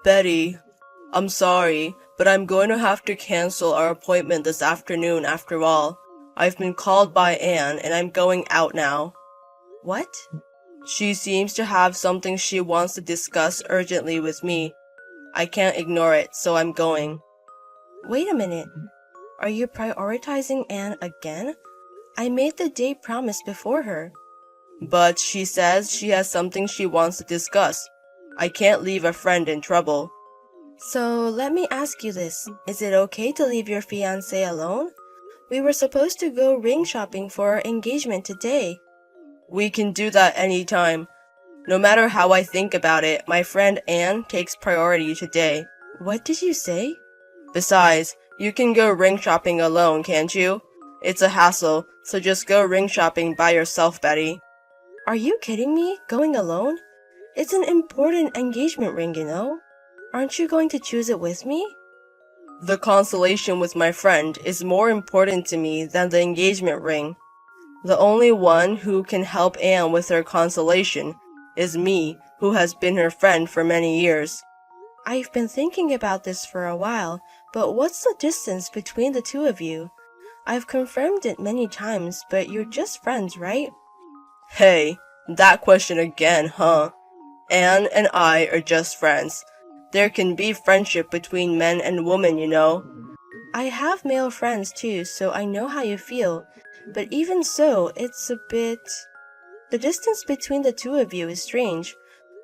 Betty, I'm sorry, but I'm going to have to cancel our appointment this afternoon after all. I've been called by Anne and I'm going out now. What? She seems to have something she wants to discuss urgently with me. I can't ignore it, so I'm going. Wait a minute. Are you prioritizing Anne again? I made the date promise before her. But she says she has something she wants to discuss. I can't leave a friend in trouble. So let me ask you this. Is it okay to leave your fiancé alone? We were supposed to go ring shopping for our engagement today. We can do that anytime. No matter how I think about it, my friend Anne takes priority today. What did you say? Besides, you can go ring shopping alone, can't you? It's a hassle, so just go ring shopping by yourself, Betty. Are you kidding me? Going alone? It's an important engagement ring, you know. Aren't you going to choose it with me? The consolation with my friend is more important to me than the engagement ring. The only one who can help Anne with her consolation is me, who has been her friend for many years. I've been thinking about this for a while, but what's the distance between the two of you? I've confirmed it many times, but you're just friends, right? Hey, that question again, huh? Anne and I are just friends. There can be friendship between men and women, you know. I have male friends too, so I know how you feel. But even so, it's a bit... The distance between the two of you is strange.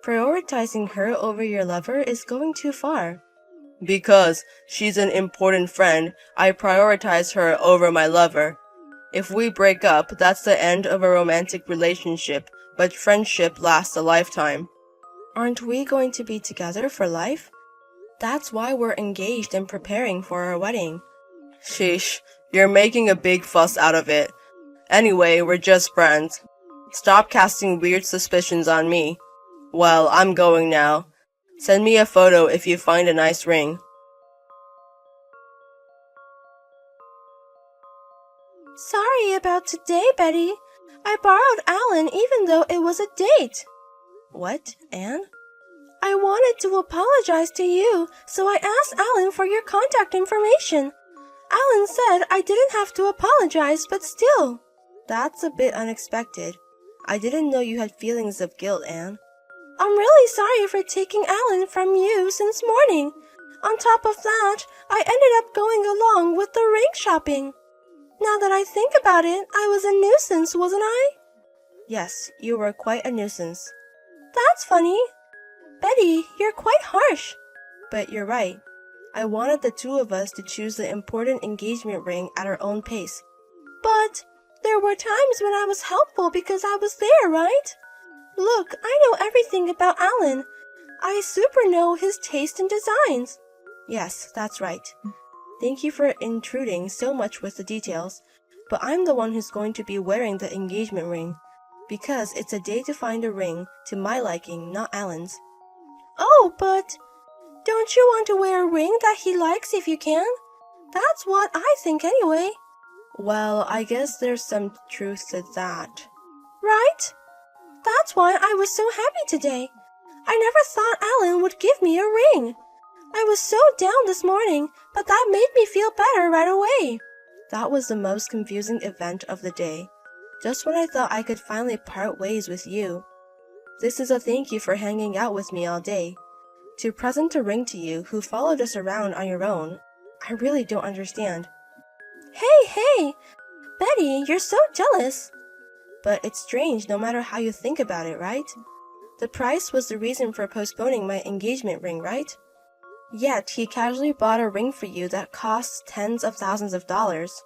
Prioritizing her over your lover is going too far. Because she's an important friend, I prioritize her over my lover. If we break up, that's the end of a romantic relationship, but friendship lasts a lifetime. Aren't we going to be together for life? That's why we're engaged and preparing for our wedding. Sheesh, you're making a big fuss out of it. Anyway, we're just friends. Stop casting weird suspicions on me. Well, I'm going now. Send me a photo if you find a nice ring. Sorry about today, Betty. I borrowed Alan even though it was a date. What, Anne? I wanted to apologize to you, so I asked Alan for your contact information. Alan said I didn't have to apologize, but still. That's a bit unexpected. I didn't know you had feelings of guilt, Anne. I'm really sorry for taking Alan from you since morning. On top of that, I ended up going along with the ring shopping. Now that I think about it, I was a nuisance, wasn't I? Yes, you were quite a nuisance. That's funny. Betty, you're quite harsh. But you're right. I wanted the two of us to choose the important engagement ring at our own pace. But there were times when I was helpful because I was there, right? Look, I know everything about Alan. I super know his taste in designs. Yes, that's right. Thank you for intruding so much with the details, but I'm the one who's going to be wearing the engagement ring, because it's a day to find a ring to my liking, not Alan's. Oh, but don't you want to wear a ring that he likes if you can? That's what I think anyway. Well, I guess there's some truth to that. Right? That's why I was so happy today. I never thought Alan would give me a ring. I was so down this morning, but that made me feel better right away. That was the most confusing event of the day. Just when I thought I could finally part ways with you. This is a thank you for hanging out with me all day. To present a ring to you who followed us around on your own. I really don't understand. Hey, Betty, you're so jealous. But it's strange no matter how you think about it, right? The price was the reason for postponing my engagement ring, right? Yet he casually bought a ring for you that costs tens of thousands of dollars.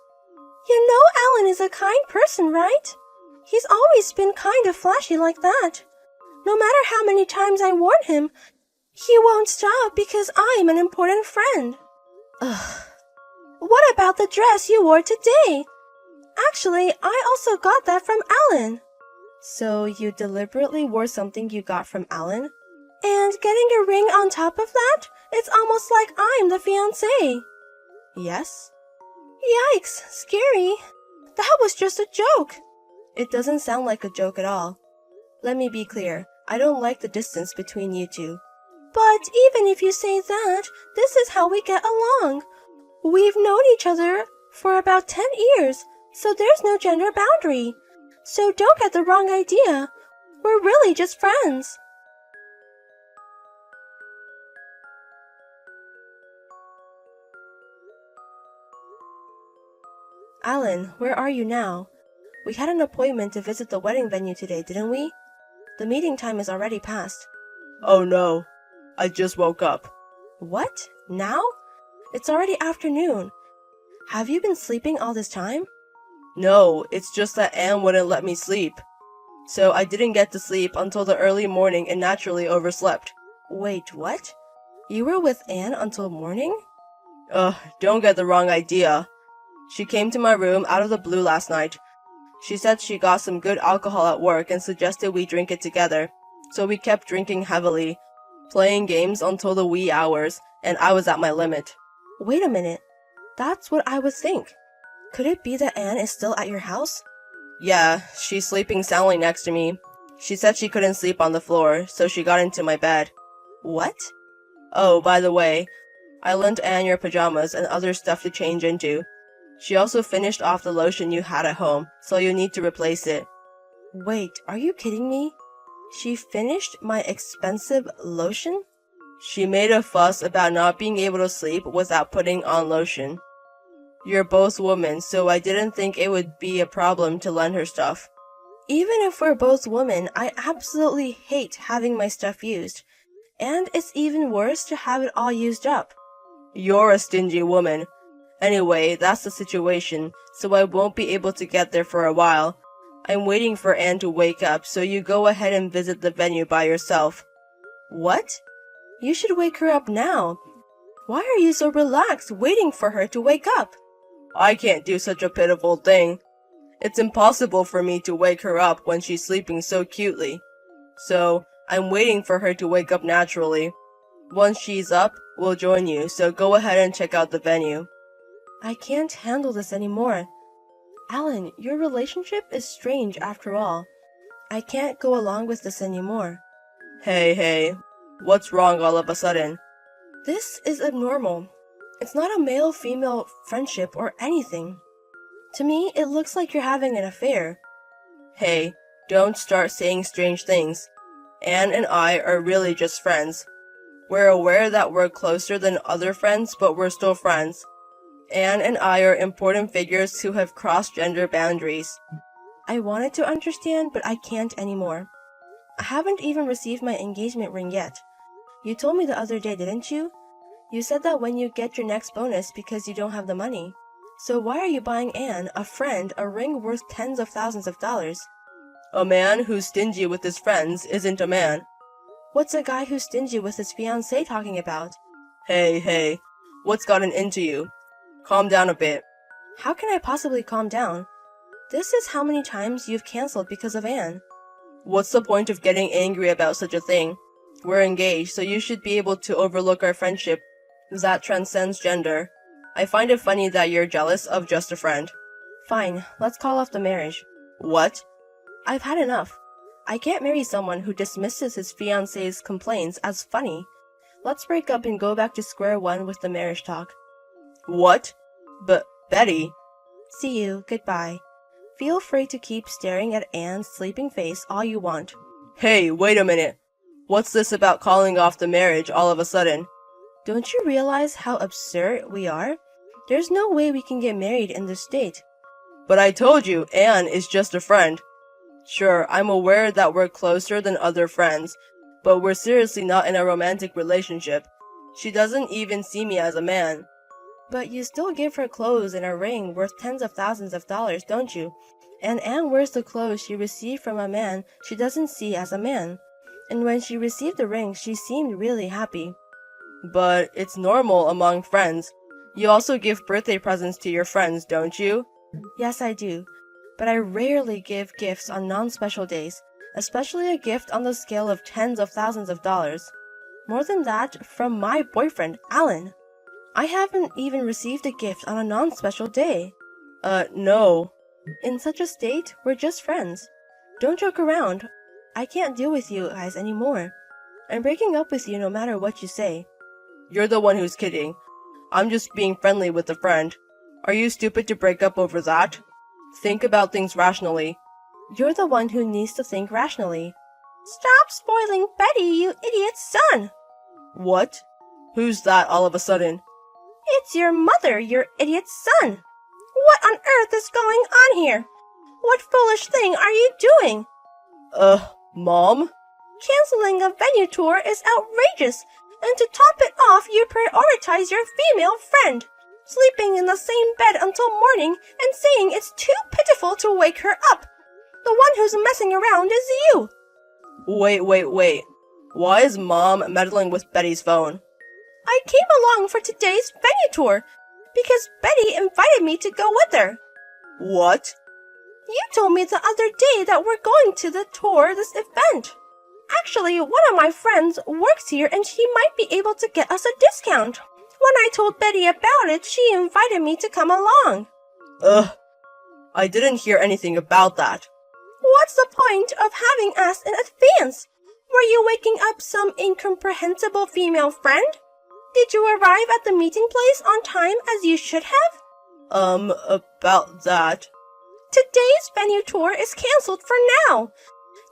You know Alan is a kind person, right? He's always been kind of flashy like that. No matter how many times I warn him, he won't stop because I'm an important friend. Ugh. What about the dress you wore today? Actually, I also got that from Alan. So you deliberately wore something you got from Alan? And getting a ring on top of that? It's almost like I'm the fiancé. Yes? Yikes, scary. That was just a joke. It doesn't sound like a joke at all. Let me be clear. I don't like the distance between you two. But even if you say that, this is how we get along. We've known each other for about 10 years, so there's no gender boundary. So don't get the wrong idea. We're really just friends. Alan, where are you now? We had an appointment to visit the wedding venue today, didn't we? The meeting time is already past. Oh no, I just woke up. What? Now? It's already afternoon. Have you been sleeping all this time? No, it's just that Anne wouldn't let me sleep. So I didn't get to sleep until the early morning and naturally overslept. Wait, what? You were with Anne until morning? Don't get the wrong idea. She came to my room out of the blue last night. She said she got some good alcohol at work and suggested we drink it together. So we kept drinking heavily, playing games until the wee hours, and I was at my limit. Wait a minute. That's what I would think. Could it be that Anne is still at your house? Yeah, she's sleeping soundly next to me. She said she couldn't sleep on the floor, so she got into my bed. What? Oh, by the way, I lent Anne your pajamas and other stuff to change into. She also finished off the lotion you had at home, so you need to replace it. Wait, are you kidding me? She finished my expensive lotion? She made a fuss about not being able to sleep without putting on lotion. You're both women, so I didn't think it would be a problem to lend her stuff. Even if we're both women, I absolutely hate having my stuff used. And it's even worse to have it all used up. You're a stingy woman. Anyway, that's the situation, so I won't be able to get there for a while. I'm waiting for Anne to wake up, so you go ahead and visit the venue by yourself. What? You should wake her up now. Why are you so relaxed waiting for her to wake up? I can't do such a pitiful thing. It's impossible for me to wake her up when she's sleeping so cutely. So, I'm waiting for her to wake up naturally. Once she's up, we'll join you, so go ahead and check out the venue. I can't handle this anymore. Alan, your relationship is strange after all. I can't go along with this anymore. Hey, what's wrong all of a sudden? This is abnormal. It's not a male-female friendship or anything. To me, it looks like you're having an affair. Hey, don't start saying strange things. Anne and I are really just friends. We're aware that we're closer than other friends, but we're still friends. Anne and I are important figures who have crossed gender boundaries. I wanted to understand, but I can't anymore. I haven't even received my engagement ring yet. You told me the other day, didn't you? You said that when you get your next bonus because you don't have the money. So why are you buying Anne, a friend, a ring worth tens of thousands of dollars? A man who's stingy with his friends isn't a man. What's a guy who's stingy with his fiancée talking about? Hey, what's gotten into you? Calm down a bit. How can I possibly calm down? This is how many times you've canceled because of Anne. What's the point of getting angry about such a thing? We're engaged, so you should be able to overlook our friendship that transcends gender. I find it funny that you're jealous of just a friend. Fine, let's call off the marriage. What? I've had enough. I can't marry someone who dismisses his fiancée's complaints as funny. Let's break up and go back to square one with the marriage talk. What? But, Betty... See you. Goodbye. Feel free to keep staring at Anne's sleeping face all you want. Hey, wait a minute. What's this about calling off the marriage all of a sudden? Don't you realize how absurd we are? There's no way we can get married in this state. But I told you, Anne is just a friend. Sure, I'm aware that we're closer than other friends, but we're seriously not in a romantic relationship. She doesn't even see me as a man. But you still give her clothes and a ring worth tens of thousands of dollars, don't you? And Anne wears the clothes she received from a man she doesn't see as a man. And when she received the ring, she seemed really happy. But it's normal among friends. You also give birthday presents to your friends, don't you? Yes, I do. But I rarely give gifts on non-special days, especially a gift on the scale of tens of thousands of dollars. More than that, from my boyfriend, Alan. I haven't even received a gift on a non-special day. No. In such a state, we're just friends. Don't joke around. I can't deal with you guys anymore. I'm breaking up with you no matter what you say. You're the one who's kidding. I'm just being friendly with a friend. Are you stupid to break up over that? Think about things rationally. You're the one who needs to think rationally. Stop spoiling Betty, you idiot son! What? Who's that all of a sudden? It's your mother, your idiot son! What on earth is going on here? What foolish thing are you doing? Mom? Canceling a venue tour is outrageous, and to top it off, you prioritize your female friend, sleeping in the same bed until morning and saying it's too pitiful to wake her up. The one who's messing around is you. Wait. Why is Mom meddling with Betty's phone? I came along for today's venue tour because Betty invited me to go with her. What? You told me the other day that we're going to the tour this event. Actually, one of my friends works here and she might be able to get us a discount. When I told Betty about it, she invited me to come along. I didn't hear anything about that. What's the point of having asked in advance? Were you waking up some incomprehensible female friend? Did you arrive at the meeting place on time as you should have? About that. Today's venue tour is cancelled for now.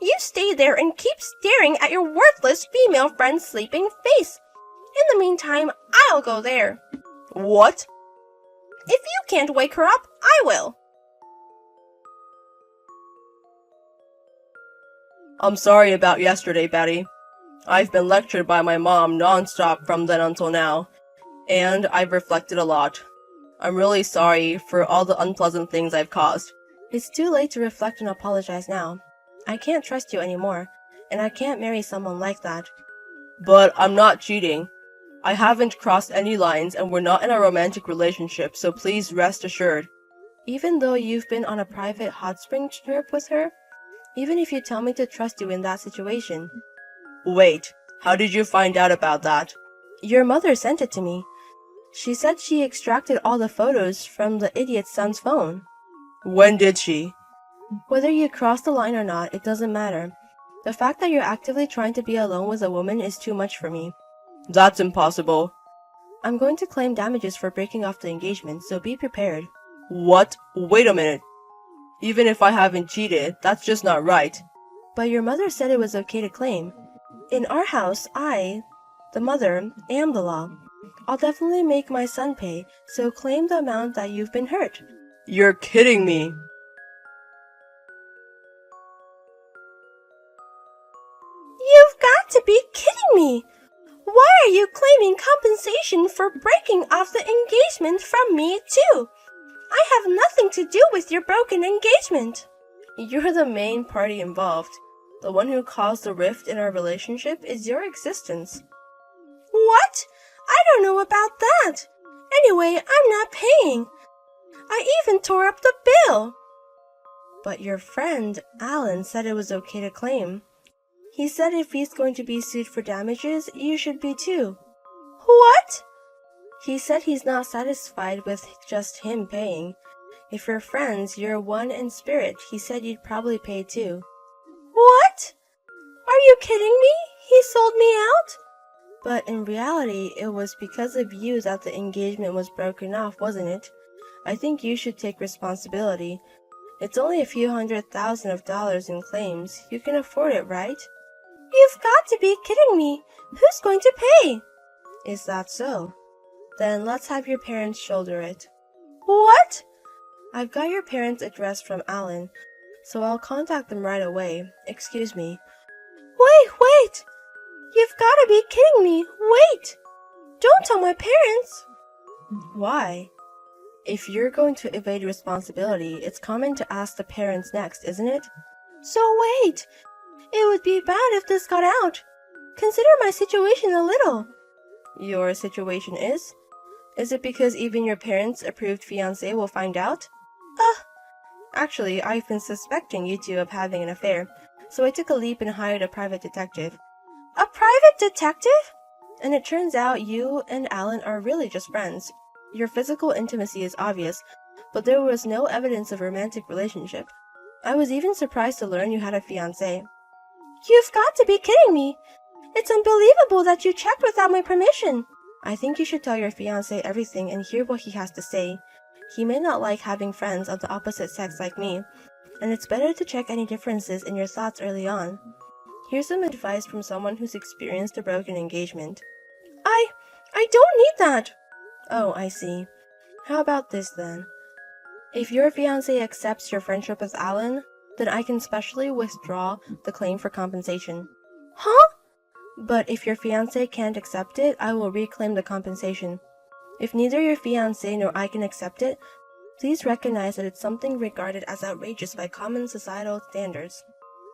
You stay there and keep staring at your worthless female friend's sleeping face. In the meantime, I'll go there. What? If you can't wake her up, I will. I'm sorry about yesterday, Betty. I've been lectured by my mom non-stop from then until now, and I've reflected a lot. I'm really sorry for all the unpleasant things I've caused. It's too late to reflect and apologize now. I can't trust you anymore, and I can't marry someone like that. But I'm not cheating. I haven't crossed any lines and we're not in a romantic relationship, so please rest assured. Even though you've been on a private hot spring trip with her? Even if you tell me to trust you in that situation. Wait, how did you find out about that? Your mother sent it to me. She said she extracted all the photos from the idiot's son's phone. When did she? Whether you cross the line or not, it doesn't matter. The fact that you're actively trying to be alone with a woman is too much for me. That's impossible. I'm going to claim damages for breaking off the engagement, so be prepared. What? Wait a minute. Even if I haven't cheated, that's just not right. But your mother said it was okay to claim. In our house, I, the mother, am the law. I'll definitely make my son pay, so claim the amount that you've been hurt. You're kidding me. You've got to be kidding me! Why are you claiming compensation for breaking off the engagement from me, too? I have nothing to do with your broken engagement. You're the main party involved. The one who caused the rift in our relationship is your existence. What? I don't know about that. Anyway, I'm not paying. I even tore up the bill. But your friend, Alan, said it was okay to claim. He said if he's going to be sued for damages, you should be too. What? He said he's not satisfied with just him paying. If you're friends, you're one in spirit. He said you'd probably pay too. What? Are you kidding me? He sold me out? But in reality, it was because of you that the engagement was broken off, wasn't it? I think you should take responsibility. It's only a few $100,000 in claims. You can afford it, right? You've got to be kidding me. Who's going to pay? Is that so? Then let's have your parents shoulder it. What? I've got your parents' address from Alan, so I'll contact them right away. Excuse me. Wait! You've got to be kidding me. Wait! Don't tell my parents. Why? If you're going to evade responsibility, it's common to ask the parents next, isn't it? So wait. It would be bad if this got out. Consider my situation a little. Your situation is? Is it because even your parents' approved fiancé will find out? Actually, I've been suspecting you two of having an affair, so I took a leap and hired a private detective. A private detective? And it turns out you and Alan are really just friends. Your physical intimacy is obvious, but there was no evidence of a romantic relationship. I was even surprised to learn you had a fiancé. You've got to be kidding me. It's unbelievable that you checked without my permission. I think you should tell your fiancé everything and hear what he has to say. He may not like having friends of the opposite sex like me, and it's better to check any differences in your thoughts early on. Here's some advice from someone who's experienced a broken engagement. I don't need that. Oh, I see. How about this then? If your fiancé accepts your friendship with Alan, then I can specially withdraw the claim for compensation. Huh? But if your fiancé can't accept it, I will reclaim the compensation. If neither your fiancé nor I can accept it, please recognize that it's something regarded as outrageous by common societal standards.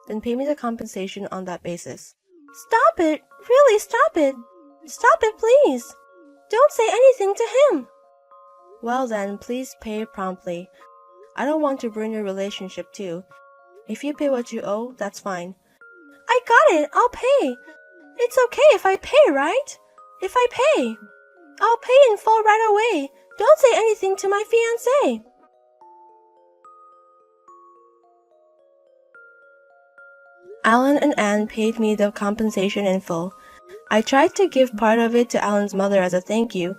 Then pay me the compensation on that basis. Stop it! Really, stop it! Stop it, please! Don't say anything to him! Well then, please pay promptly. I don't want to ruin your relationship too. If you pay what you owe, that's fine. I got it! I'll pay! It's okay if I pay, right? If I pay. I'll pay in full right away. Don't say anything to my fiancé. Alan and Anne paid me the compensation in full. I tried to give part of it to Alan's mother as a thank you.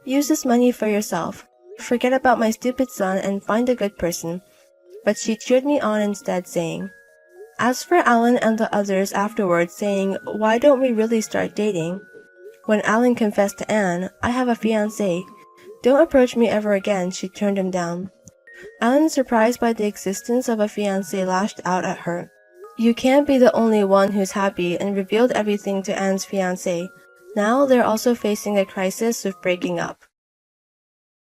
Use this money for yourself. Forget about my stupid son and find a good person. But she cheered me on instead, saying, as for Alan and the others afterwards saying, why don't we really start dating? When Alan confessed to Anne, I have a fiancé. Don't approach me ever again, she turned him down. Alan, surprised by the existence of a fiancé, lashed out at her. You can't be the only one who's happy, and revealed everything to Anne's fiancé. Now they're also facing a crisis of breaking up.